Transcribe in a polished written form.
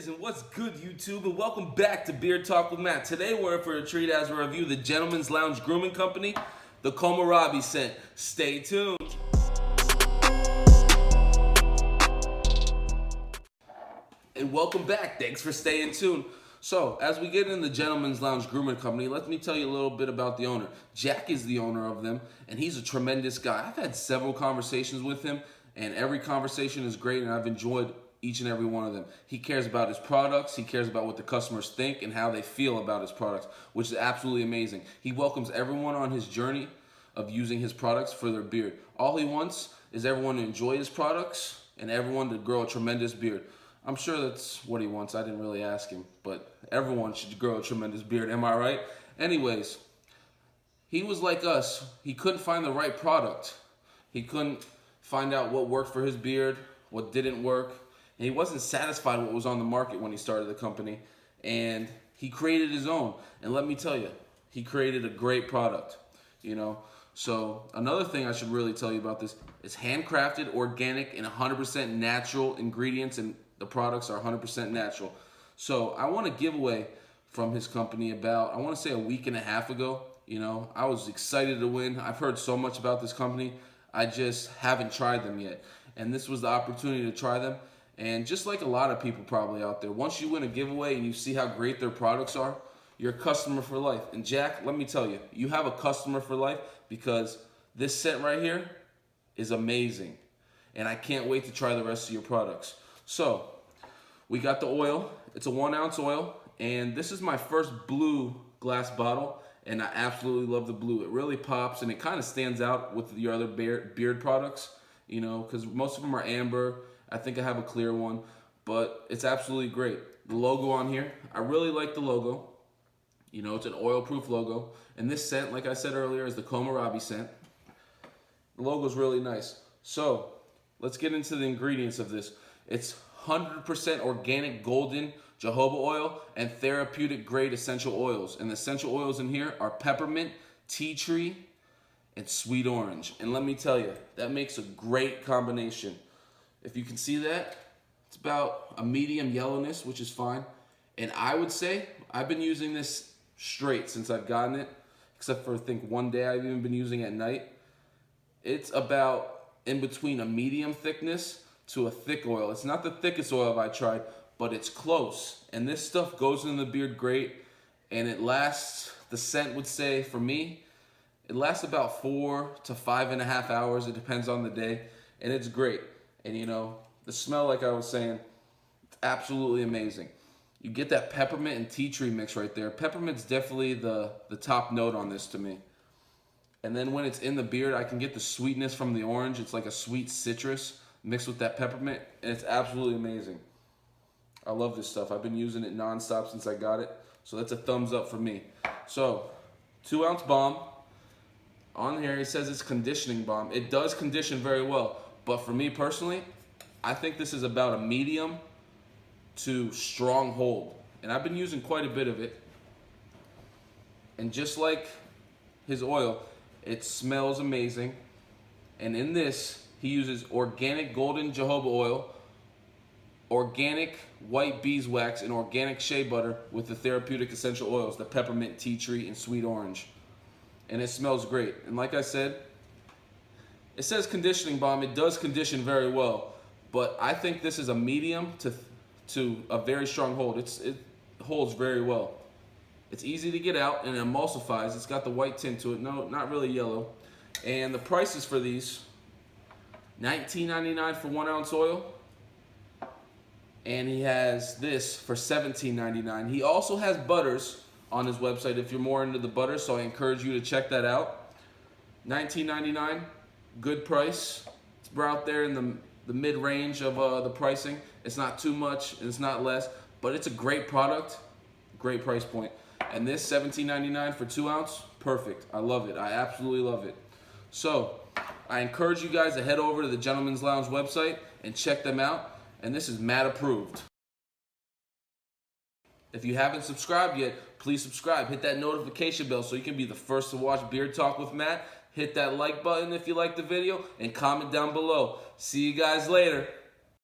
is, and what's good, YouTube, and welcome back to Beard Talk with Matt. Today we're in for a treat as we review the Gentleman's Lounge Grooming Company, the Komerabi scent. Stay tuned. And welcome back. Thanks for staying tuned. So, as we get in the Gentleman's Lounge Grooming Company, let me tell you a little bit about the owner. Jack is the owner of them, and he's a tremendous guy. I've had several conversations with him, and every conversation is great, and I've enjoyed each and every one of them. He cares about his products, he cares about what the customers think and how they feel about his products, which is absolutely amazing. He welcomes everyone on his journey of using his products for their beard. All he wants is everyone to enjoy his products and everyone to grow a tremendous beard. I'm sure that's what he wants. I didn't really ask him, but everyone should grow a tremendous beard, am I right? Anyways, he was like us. He couldn't find the right product. He couldn't find out what worked for his beard, what didn't work. And he wasn't satisfied with what was on the market when he started the company. And he created his own. And let me tell you, he created a great product, you know. So another thing I should really tell you about this is handcrafted, organic, and 100% natural ingredients, and the products are 100% natural. So I want to give away from his company about, I want to say a week and a half ago. You know, I was excited to win. I've heard so much about this company. I just haven't tried them yet. And this was the opportunity to try them. And just like a lot of people probably out there, once you win a giveaway and you see how great their products are, you're a customer for life. And Jack, let me tell you, you have a customer for life because this scent right here is amazing. And I can't wait to try the rest of your products. So, we got the oil. It's a 1 ounce oil. And this is my first blue glass bottle. And I absolutely love the blue. It really pops and it kind of stands out with your other beard products, you know, because most of them are amber. I think I have a clear one, but it's absolutely great. The logo on here, I really like the logo. You know, it's an oil-proof logo. And this scent, like I said earlier, is the Komerabi scent. The logo's really nice. So, let's get into the ingredients of this. It's 100% organic golden jojoba oil and therapeutic grade essential oils. And the essential oils in here are peppermint, tea tree, and sweet orange. And let me tell you, that makes a great combination. If you can see that, it's about a medium yellowness, which is fine. And I would say I've been using this straight since I've gotten it, except for I think one day I've even been using it at night. It's about in between a medium thickness to a thick oil. It's not the thickest oil I've tried, but it's close. And this stuff goes in the beard great, and it lasts, the scent would say, for me, it lasts about 4 to 5.5 hours. It depends on the day, and it's great. And you know, the smell, like I was saying, it's absolutely amazing. You get that peppermint and tea tree mix right there. Peppermint's definitely the top note on this to me. And then when it's in the beard, I can get the sweetness from the orange. It's like a sweet citrus mixed with that peppermint, and it's absolutely amazing. I love this stuff. I've been using it nonstop since I got it, so that's a thumbs up for me. So, 2 ounce balm. On here, it says it's conditioning balm. It does condition very well. But for me personally, I think this is about a medium to strong hold. And I've been using quite a bit of it. And just like his oil, it smells amazing. And in this, he uses organic golden jojoba oil, organic white beeswax, and organic shea butter with the therapeutic essential oils, the peppermint, tea tree, and sweet orange. And it smells great. And like I said, it says conditioning balm. It does condition very well, but I think this is a medium to a very strong hold. It holds very well. It's easy to get out and it emulsifies. It's got the white tint to it. No, not really yellow. And the prices for these, $19.99 for 1 ounce oil. And he has this for $17.99. He also has butters on his website if you're more into the butter, so I encourage you to check that out. $19.99. Good price. It's out there in the mid-range of the pricing. It's not too much and it's not less, but it's a great product, great price point. And this $17.99 for 2 ounce, perfect. I love it. I absolutely love it. So I encourage you guys to head over to the Gentleman's Lounge website and check them out. And this is Matt approved. If you haven't subscribed yet, please subscribe. Hit that notification bell so you can be the first to watch Beard Talk with Matt. Hit that like button if you like the video and comment down below. See you guys later.